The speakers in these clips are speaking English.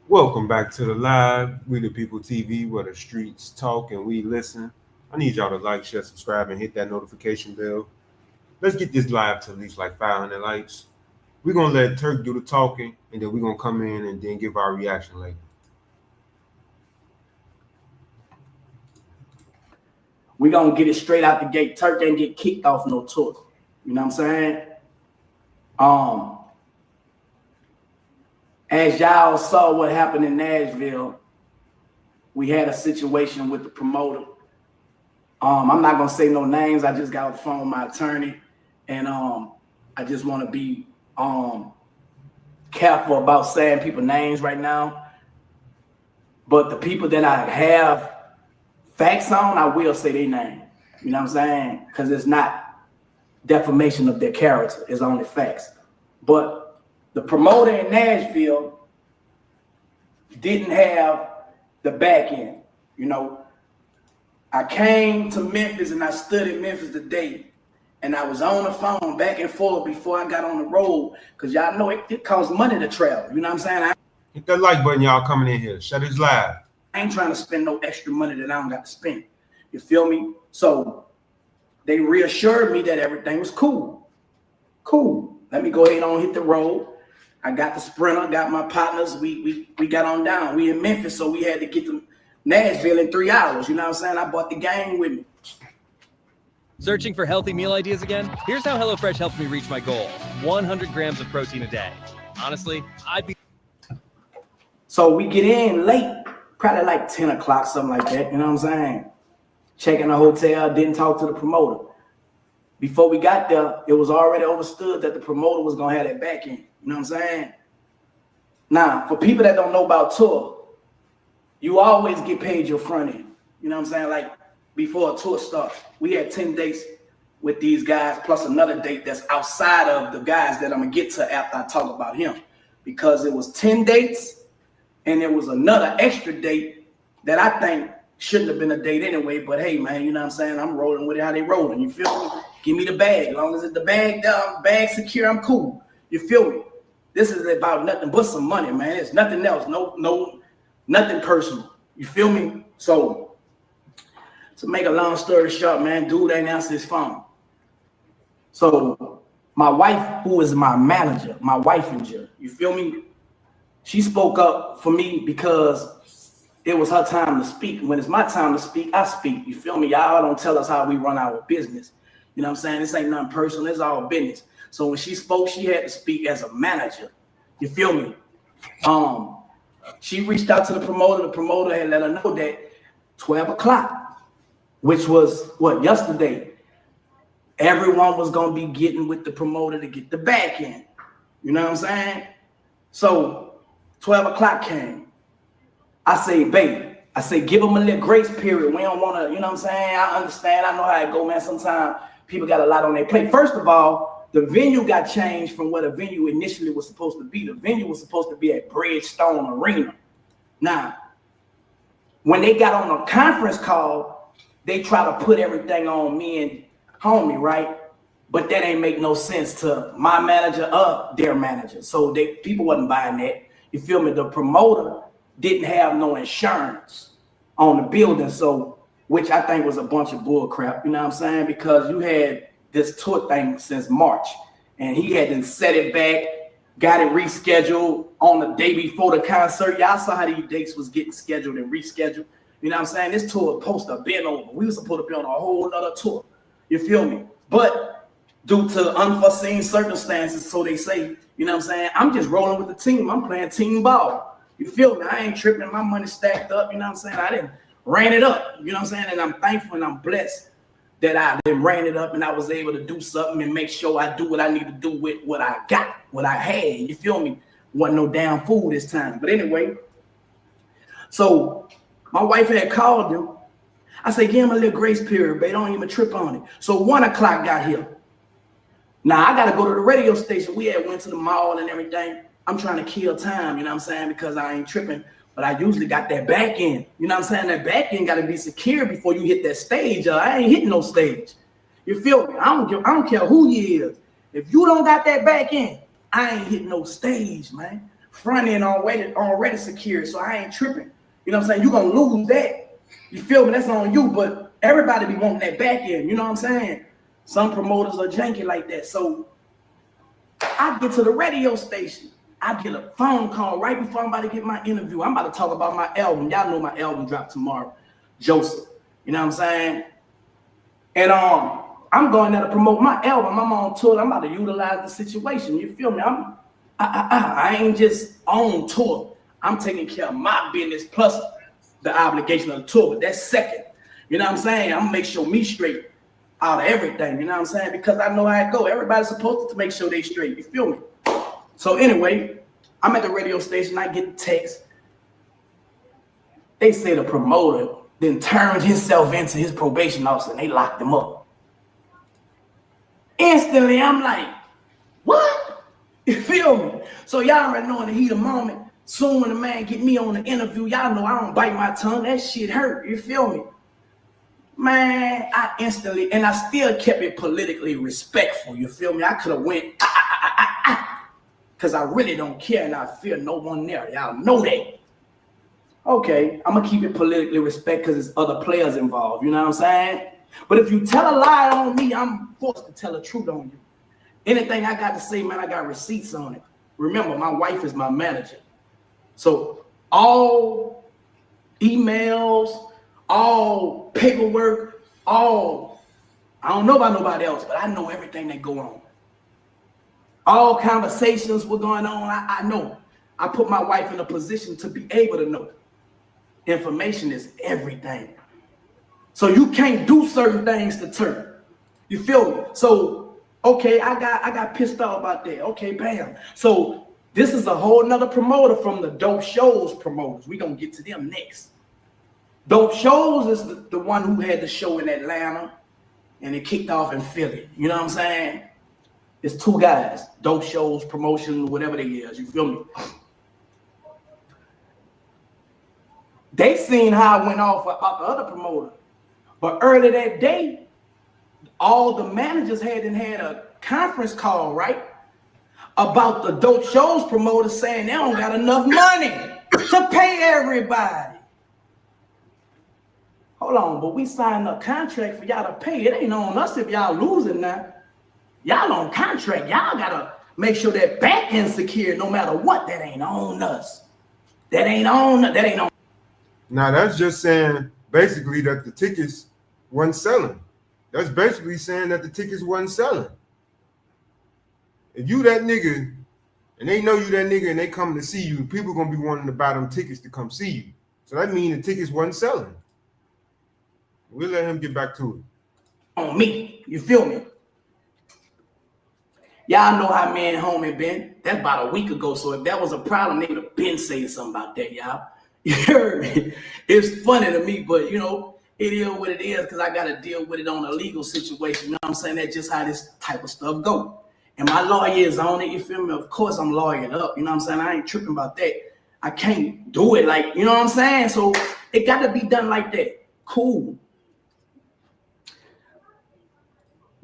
Welcome back to the live. We the People TV, where the streets talk and we listen. I need y'all to like, share, subscribe, and hit that notification bell. Let's get this live to at least like 500 likes. We're gonna let Turk do the talking, and then we're gonna come in and then give our reaction later. We gonna get it straight out the gate. Turk ain't get kicked off no tour. You know what I'm saying? As y'all saw what happened in Nashville, we had a situation with the promoter. I'm not gonna say no names. I just got on the phone with my attorney, and I just want to be careful about saying people's names right now. But the people that I have facts on, I will say their name. You know what I'm saying? Because it's not defamation of their character. It's only facts. But the promoter in Nashville didn't have the back end. You know, I came to Memphis and I stood in Memphis today, and I was on the phone back and forth before I got on the road, because y'all know it costs money to travel. You know what I'm saying? Hit that like button, y'all coming in here. Shut this live. I ain't trying to spend no extra money that I don't got to spend. You feel me? So they reassured me that everything was cool. Cool. Let me go ahead and hit the road. I got the Sprinter, got my partners. We got on down. We in Memphis, so we had to get to Nashville in 3 hours. You know what I'm saying? I brought the gang with me. Searching for healthy meal ideas again? Here's how HelloFresh helps me reach my goal: 100 grams of protein a day. Honestly, I'd be... So we get in late, probably like 10 o'clock, something like that. You know what I'm saying? Checking the hotel, didn't talk to the promoter. Before we got there, it was already understood that the promoter was going to have that back end. You know what I'm saying? Now, for people that don't know about tour, you always get paid your front end. You know what I'm saying? Like before a tour starts, we had 10 dates with these guys, plus another date that's outside of the guys that I'm going to get to after I talk about him. Because it was 10 dates, and there was another extra date that I think shouldn't have been a date anyway. But hey, man, you know what I'm saying? I'm rolling with it how they rolling. You feel me? Give me the bag. As long as it's the bag down, bag secure, I'm cool. You feel me? This is about nothing but some money, man. It's nothing else. No, nothing personal. You feel me? So, to make a long story short, man, dude ain't answer his phone. So, my wife, who is my manager, my wife-inger, you feel me? She spoke up for me because it was her time to speak. When it's my time to speak, I speak. You feel me? Y'all don't tell us how we run our business. You know what I'm saying? This ain't nothing personal. It's all business. So when she spoke, she had to speak as a manager. You feel me? She reached out to the promoter. The promoter had let her know that 12 o'clock, which was what, yesterday, everyone was going to be getting with the promoter to get the back end. You know what I'm saying? So 12 o'clock came. I say, babe, give them a little grace period. We don't want to, you know what I'm saying? I understand. I know how it go, man. Sometimes people got a lot on their plate. First of all, the venue got changed from what a venue initially was supposed to be. The venue was supposed to be at Bridgestone Arena. Now, when they got on a conference call, they try to put everything on me and homie, right? But that ain't make no sense to my manager or their manager. So people wasn't buying that. You feel me? The promoter didn't have no insurance on the building, so which I think was a bunch of bull crap, you know what I'm saying? Because you had this tour thing since March, and he had to set it back, got it rescheduled on the day before the concert. Y'all saw how these dates was getting scheduled and rescheduled. You know what I'm saying? This tour was supposed to have been over. We were supposed to be on a whole other tour. You feel me? But due to unforeseen circumstances, so they say, you know what I'm saying? I'm just rolling with the team. I'm playing team ball. You feel me? I ain't tripping. My money stacked up. You know what I'm saying? I didn't ran it up. You know what I'm saying? And I'm thankful and I'm blessed that I didn't ran it up and I was able to do something and make sure I do what I need to do with what I got, what I had. You feel me? Wasn't no damn fool this time. But anyway, so my wife had called him. I said, give him a little grace period, babe. Don't even trip on it. So 1 o'clock got here. Now I got to go to the radio station. We had went to the mall and everything. I'm trying to kill time, you know what I'm saying? Because I ain't tripping, but I usually got that back end. You know what I'm saying? That back end got to be secure before you hit that stage. I ain't hitting no stage. You feel me? I don't care who you is. If you don't got that back end, I ain't hitting no stage, man. front end already secured, so I ain't tripping. You know what I'm saying? You're gonna lose that. You feel me? That's on you, but everybody be wanting that back end. You know what I'm saying? Some promoters are janky like that. So I get to the radio station. I get a phone call right before I'm about to get my interview. I'm about to talk about my album. Y'all know my album dropped tomorrow, Joseph. You know what I'm saying? And I'm going there to promote my album. I'm on tour. I'm about to utilize the situation. You feel me? I ain't just on tour. I'm taking care of my business plus the obligation of the tour. But that's second. You know what I'm saying? I'm gonna make sure me straight out of everything. You know what I'm saying? Because I know how it go. Everybody's supposed to make sure they straight. You feel me? So anyway, I'm at the radio station. I get the text. They say the promoter then turned himself into his probation officer and they locked him up. Instantly, I'm like, what? You feel me? So y'all already know in the heat of the moment, soon when the man get me on the interview, y'all know I don't bite my tongue. That shit hurt. You feel me? Man, I instantly, and I still kept it politically respectful. You feel me? I could have went, because I really don't care and I fear no one there. Y'all know that. Okay, I'm going to keep it politically respectful because there's other players involved. You know what I'm saying? But if you tell a lie on me, I'm forced to tell the truth on you. Anything I got to say, man, I got receipts on it. Remember, my wife is my manager. So all emails, all paperwork, I don't know about nobody else, but I know everything that go on. All conversations were going on, I know. I put my wife in a position to be able to know. Information is everything. So you can't do certain things to turn. You feel me? So, okay, I got pissed off about that. Okay, bam. So this is a whole nother promoter from the Dope Shows promoters. We're going to get to them next. Dope Shows is the one who had the show in Atlanta and it kicked off in Philly. You know what I'm saying? It's two guys, Dope Shows, promotion, whatever they is. You feel me? They seen how I went off about the other promoter. But early that day, all the managers had a conference call, right? About the Dope Shows promoters saying they don't got enough money to pay everybody. Hold on, but we signed a contract for y'all to pay. It ain't on us if y'all losing now. Y'all on contract. Y'all gotta make sure that back end secure no matter what. That ain't on us. That ain't on. Now that's just saying basically that the tickets wasn't selling. That's basically saying that the tickets wasn't selling. If you that nigga and they know you that nigga and they coming to see you, people gonna be wanting to buy them tickets to come see you. So that means the tickets wasn't selling. We'll let him get back to it. On me, you feel me? Y'all know how me and homie been. That's about a week ago. So if that was a problem, they would have been saying something about that, y'all. You heard me? It's funny to me, but you know, it is what it is because I got to deal with it on a legal situation. You know what I'm saying? That's just how this type of stuff go. And my lawyer is on it, you feel me? Of course I'm lawyered up. You know what I'm saying? I ain't tripping about that. I can't do it like, you know what I'm saying? So it got to be done like that. Cool.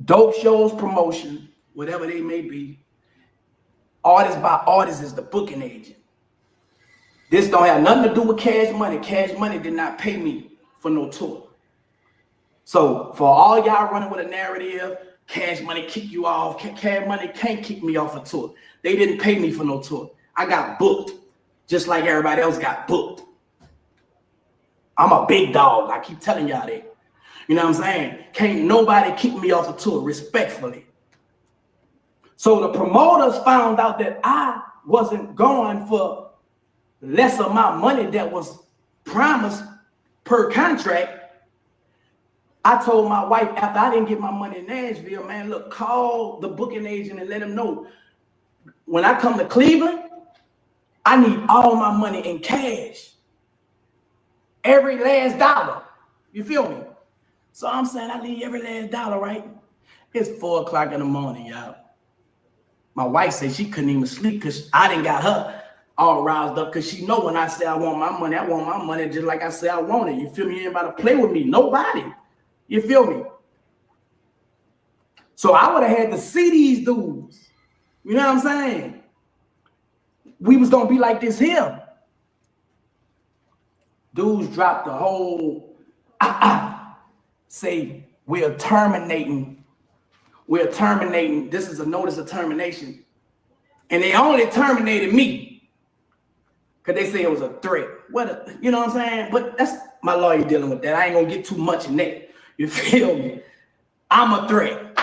Dope Shows promotion, whatever they may be. Artist by artist is the booking agent. This don't have nothing to do with Cash Money. Cash Money did not pay me for no tour. So for all y'all running with a narrative, Cash Money kick you off. Cash Money can't kick me off a tour. They didn't pay me for no tour. I got booked just like everybody else got booked. I'm a big dog. I keep telling y'all that. You know what I'm saying? Can't nobody kick me off a tour respectfully. So the promoters found out that I wasn't going for less of my money that was promised per contract. I told my wife after I didn't get my money in Nashville, man, look, call the booking agent and let him know when I come to Cleveland, I need all my money in cash. Every last dollar. You feel me? So I'm saying I need every last dollar, right? It's 4 o'clock in the morning, y'all. My wife said she couldn't even sleep because I didn't got her all roused up because she know when I say I want my money just like I say I want it. You feel me? Anybody play with me? Nobody. You feel me? So I would have had to see these dudes. You know what I'm saying? we was gonna be like this here. Dudes dropped the whole say we're terminating. This is a notice of termination. And they only terminated me because they say it was a threat. You know what I'm saying? But that's my lawyer dealing with that. I ain't gonna get too much in that. You feel me? I'm a threat.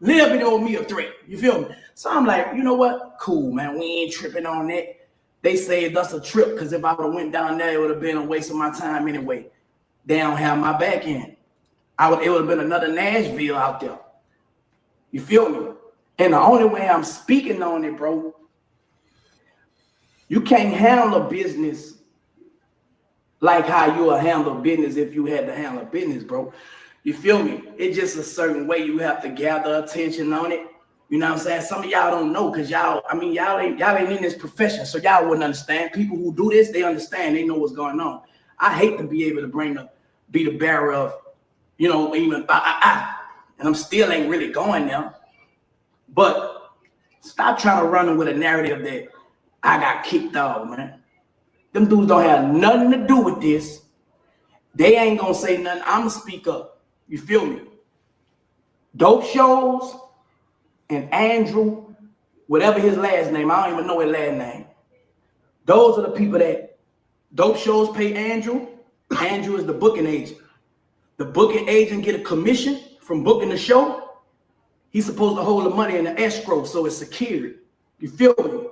Little bit owe me a threat. You feel me? So I'm like, you know what? Cool, man. We ain't tripping on that. They saved us a trip because if I would have went down there, it would have been a waste of my time anyway. They don't have my back end. It would have been another Nashville out there. You feel me? And the only way I'm speaking on it, bro, you can't handle a business like how you would handle business if you had to handle business, bro. You feel me? It's just a certain way you have to gather attention on it. You know what I'm saying? Some of y'all don't know because y'all ain't in this profession, so y'all wouldn't understand. People who do this, they understand. They know what's going on. I hate to be able to be the bearer of, you know, even and I'm still ain't really going there. But stop trying to run with a narrative that I got kicked off, man. Them dudes don't have nothing to do with this. They ain't gonna say nothing. I'm gonna speak up. You feel me? Dope shows and Andrew, whatever his last name, I don't even know his last name. Those are the people that dope shows pay Andrew. Andrew is the booking agent. The booking agent get a commission from booking the show. He's supposed to hold the money in the escrow so it's secured. You feel me?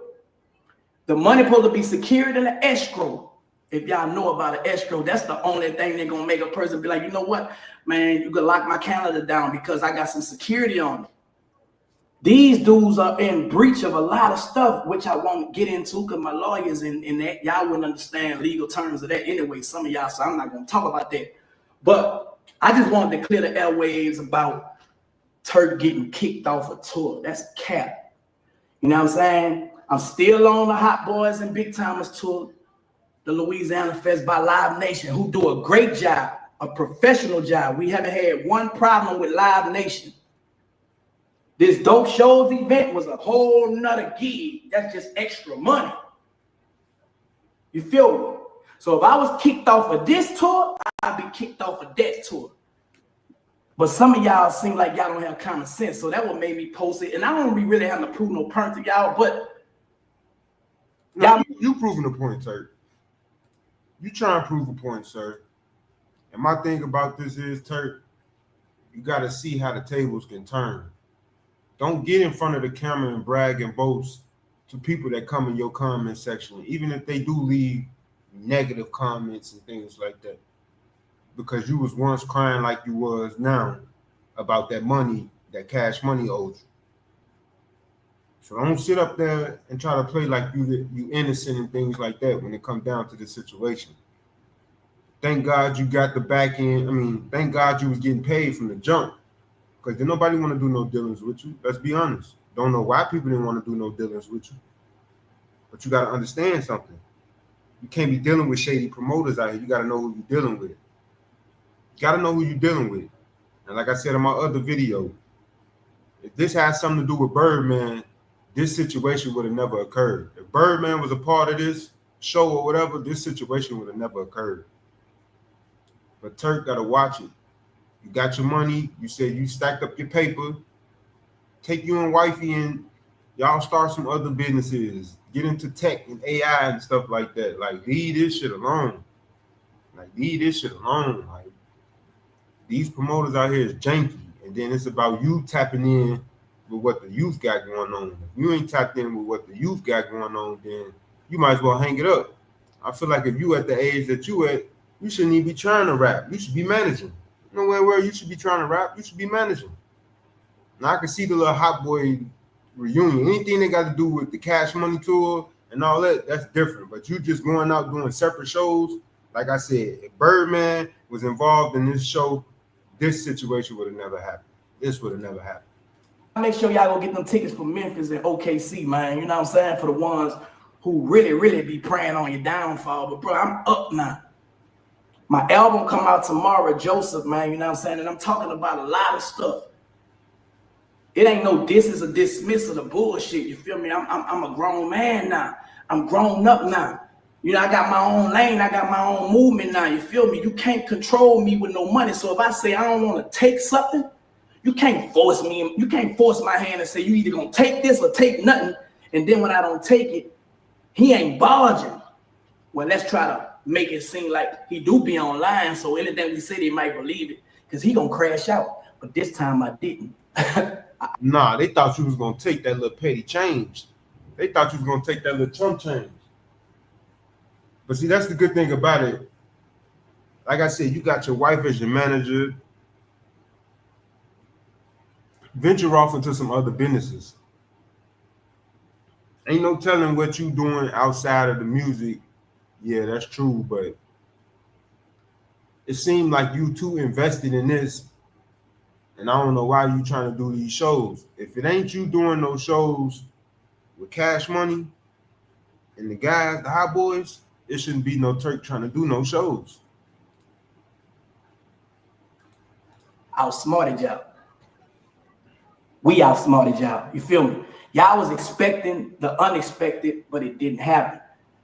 The money supposed to be secured in the escrow. If y'all know about an escrow, that's the only thing they're gonna make a person be like, you know what, man, you could lock my calendar down because I got some security on it. These dudes are in breach of a lot of stuff, which I won't get into because my lawyer's in that. Y'all wouldn't understand legal terms of that anyway, some of y'all, so I'm not gonna talk about that. But I just wanted to clear the airwaves about Turk getting kicked off a tour. That's cap. You know what I'm saying? I'm still on the Hot Boys and Big Timers tour, the Louisiana Fest by Live Nation, who do a great job, a professional job. We haven't had one problem with Live Nation. This Dope Shows event was a whole nother gig. That's just extra money. You feel me? So if I was kicked off of this tour, I'd be kicked off of that tour. But some of y'all seem like y'all don't have common sense. So that what made me post it. And I don't be really having to prove no point to y'all, but no, you proving a point, Turk. You trying to prove a point, sir. And my thing about this is, Turk, you got to see how the tables can turn. Don't get in front of the camera and brag and boast to people that come in your comment section, even if they do leave negative comments and things like that. Because you was once crying like you was now about that money, that cash money owed you. So don't sit up there and try to play like you innocent and things like that when it comes down to the situation. Thank God you got the back end. I mean, thank God you was getting paid from the jump. Because did nobody want to do no dealings with you? Let's be honest. Don't know why people didn't want to do no dealings with you. But you got to understand something. You can't be dealing with shady promoters out here. You got to know who you're dealing with. You got to know who you're dealing with. And like I said in my other video, if this has something to do with Birdman, this situation would have never occurred. If Birdman was a part of this show or whatever, this situation would have never occurred. But Turk got to watch it. You got your money. You said you stacked up your paper. Take you and wifey and y'all start some other businesses. Get into tech and AI and stuff like that. Like, leave this shit alone. Like, these promoters out here is janky. And then it's about you tapping in with what the youth got going on. If you ain't tapped in with what the youth got going on, then you might as well hang it up. I feel like if you at the age that you at, you shouldn't even be trying to rap. You should be managing. Nowhere where you should be trying to rap. You should be managing. Now I can see the little Hot Boy reunion. Anything they got to do with the Cash Money tour and all that, that's different. But you just going out doing separate shows. Like I said, if Birdman was involved in this show, this situation would have never happened. This would have never happened. Make sure y'all go get them tickets for Memphis and OKC, man. You know what I'm saying? For the ones who really be praying on your downfall. But bro, I'm up now. My album come out tomorrow, Joseph, man. You know what I'm saying? And I'm talking about a lot of stuff. It ain't no this is a dismissal of bullshit. You feel me? I'm a grown man now. I'm grown up now. You know, I got my own lane. I got my own movement now. You feel me? You can't control me with no money. So if I say I don't want to take something, you can't force me. You can't force my hand and say you either gonna take this or take nothing. And then when I don't take it, he ain't barging. Well, let's try to make it seem like he do be online. So anything we say, they might believe it because he gonna crash out. But this time I didn't. Nah, they thought you was gonna take that little petty change. They thought you was gonna take that little chump change. But see, that's the good thing about it. Like I said, you got your wife as your manager. Venture off into some other businesses. Ain't no telling what you doing outside of the music. Yeah, that's true, but it seemed like you too invested in this. And I don't know why you trying to do these shows. If it ain't you doing those shows with Cash Money and the guys, the hot boys, it shouldn't be no Turk trying to do no shows. Outsmarted y'all. We outsmarted y'all. You feel me? Y'all was expecting the unexpected, but it didn't happen.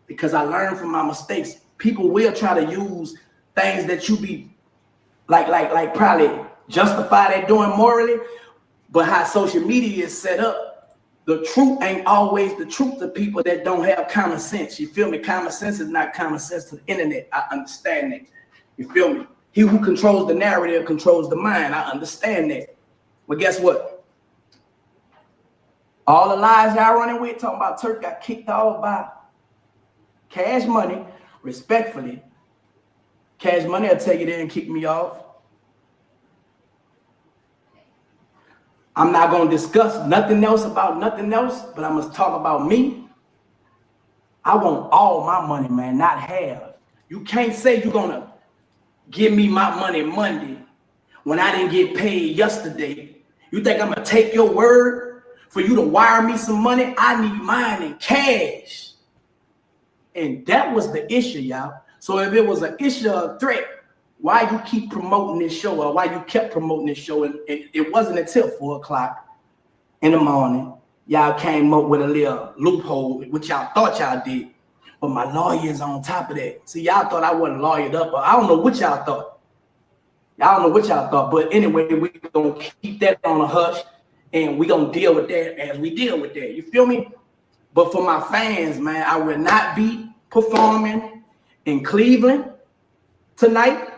Because I learned from my mistakes. People will try to use things that you be like probably justify that doing morally, but how social media is set up, the truth ain't always the truth to people that don't have common sense. You feel me? Common sense is not common sense to the internet. I understand that. You feel me? He who controls the narrative controls the mind. I understand that. But guess what? All the lies y'all running with, talking about Turk got kicked off by Cash Money, respectfully. Cash Money will take it in and kick me off. I'm not going to discuss nothing else about nothing else, but I must talk about me. I want all my money, man, not half. You can't say you're going to give me my money Monday when I didn't get paid yesterday. You think I'm going to take your word for you to wire me some money? I need mine in cash. And that was the issue, y'all. So if it was an issue or threat, why you keep promoting this show, or why you kept promoting this show? And it wasn't until 4 o'clock in the morning, y'all came up with a little loophole, which y'all thought y'all did. But my lawyer is on top of that. See, y'all thought I wasn't lawyered up, or I don't know what y'all thought. Y'all don't know what y'all thought. But anyway, we're going to keep that on a hush, and we're going to deal with that as we deal with that. You feel me? But for my fans, man, I will not be performing in Cleveland tonight.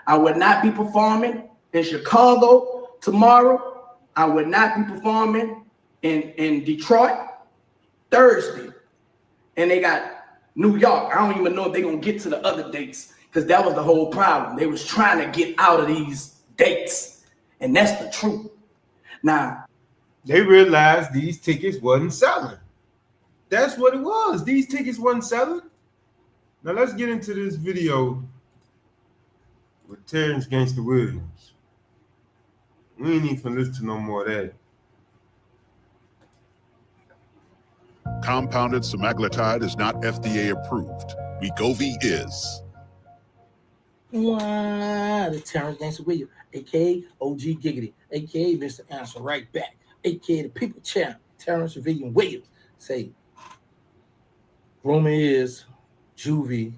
I would not be performing in Chicago tomorrow. I would not be performing in Detroit Thursday. And they got New York. I don't even know if they're going to get to the other dates, because that was the whole problem. They was trying to get out of these dates. And that's the truth. Now, They realized these tickets wasn't selling. That's what it was. These tickets wasn't selling. Now let's get into this video with Terrence Gangsta Williams. We ain't even listen to no more of that. Compounded semaglutide is not FDA approved. Wegovy is. The Terrence Gangsta Williams, aka OG Giggity, aka Mr. Answer Right Back, aka the People Champ, Terrence Williams. Say, rumor is Juvie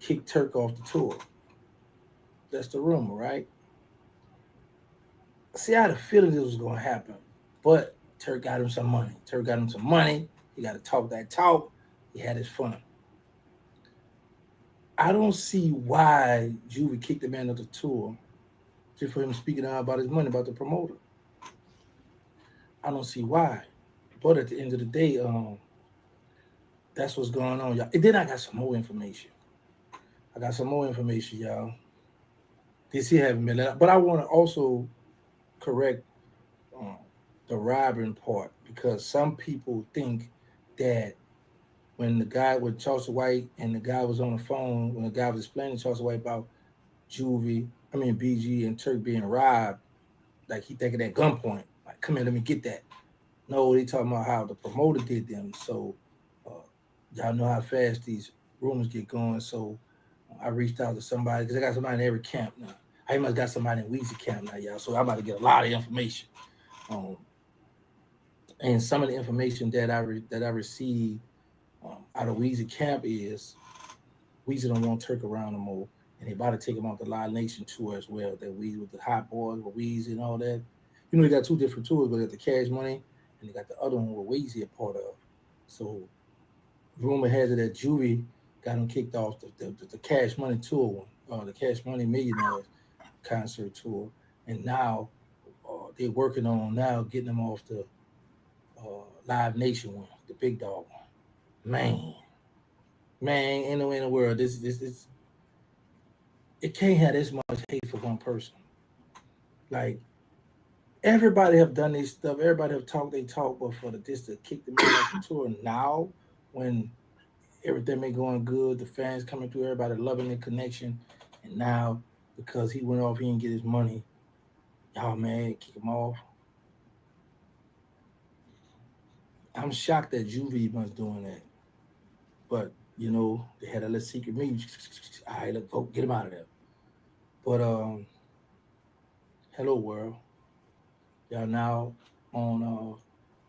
kicked Turk off the tour. That's the rumor, right? See, I had a feeling this was going to happen, but Turk got him some money. He got to talk that talk. He had his fun. I don't see why Juvie kicked the man off the tour just for him speaking out about his money, about the promoter. I don't see why. But at the end of the day, that's what's going on, y'all. And then I got some more information. Y'all. This here haven't been out. But I want to also correct the robbing part, because some people think that when Charles White and the guy was on the phone, when the guy was explaining to Charles White about BG and Turk being robbed, like he thinking at gunpoint, like, come here, let me get that. No, they talking about how the promoter did them. So y'all know how fast these rumors get going. So I reached out to somebody, because I got somebody in every camp now. I must got somebody in Weezy camp now, y'all. So I'm about to get a lot of information. And some of the information that I received out of Weezy camp is Weezy don't want Turk around no more, and they about to take him off the Live Nation tour as well. That Weezy with the Hot Boys with Weezy and all that. You know, they got two different tours, but they got the Cash Money and they got the other one with Weezy a part of. So rumor has it that Juvie got him kicked off the Cash Money tour one, the Cash Money Millionaires concert tour, and now they're working on now getting him off the Live Nation one, the Big Dog one. Man, ain't no way in the world. This it can't have this much hate for one person. Like everybody have done this stuff. Everybody have talked. They talk, but for this to kick the man off the tour now, when everything been going good, the fans coming through, everybody loving the connection, and now because he went off, he didn't get his money. Y'all man, kick him off. I'm shocked that Juvie was doing that, but you know they had a little secret meeting. All right, let's go get him out of there. But hello world, y'all now on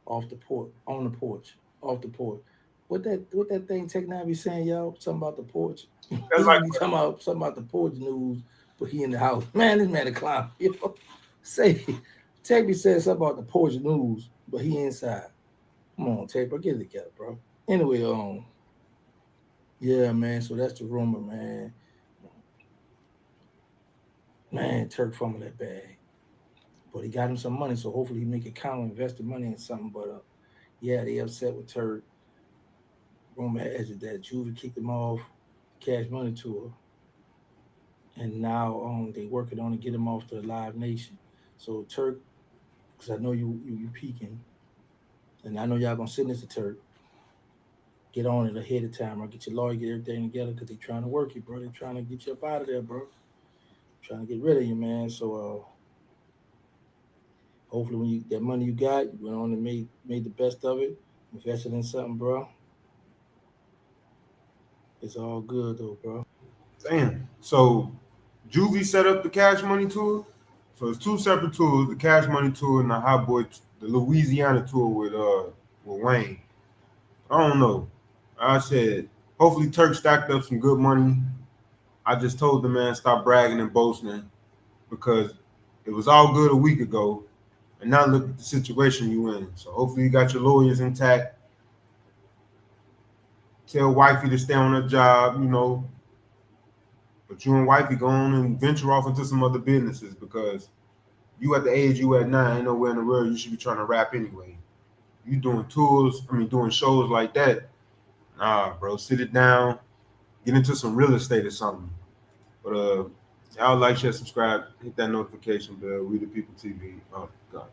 off the porch, on the porch, off the porch. What that thing Tech Nine be saying, y'all? Something about the porch. He That's like be talking about something about the porch news, but he in the house. Man, this man a clown. You know, say Tech be saying something about the porch news, but he inside. Come on, Tech, bro, get it together, bro. Anyway, yeah, man. So that's the rumor, man. Man, Turk fumbled that bag, but he got him some money, so hopefully he make it count, invest the money in something. But yeah, they upset with Turk. Rumor has it that Juvie kicked him off Cash Money tour, and now they working on to get him off the Live Nation. So Turk, because I know you peeking, and I know y'all gonna send this to Turk. Get on it ahead of time, or get your lawyer, get everything together, because they trying to work you, bro. They trying to get you up out of there, bro. Trying to get rid of you, man. So hopefully when you that money you got, you went on and made the best of it, invested in something, bro. It's all good though, bro. damn. So Juvie set up the Cash Money tour. So it's two separate tours: the Cash Money tour and the Hot Boy, the Louisiana tour with Wayne. I don't know. I said hopefully Turk stacked up some good money. I just told the man stop bragging and boasting because it was all good a week ago, and now look at the situation you in. So hopefully you got your lawyers intact. Tell wifey to stay on her job, you know. But you and wifey go on and venture off into some other businesses because you at the age you at now, ain't nowhere in the world you should be trying to rap anyway. You doing tours, doing shows like that. Nah, bro, sit it down, get into some real estate or something. But y'all like, share, subscribe, hit that notification bell. We the People TV. Oh God.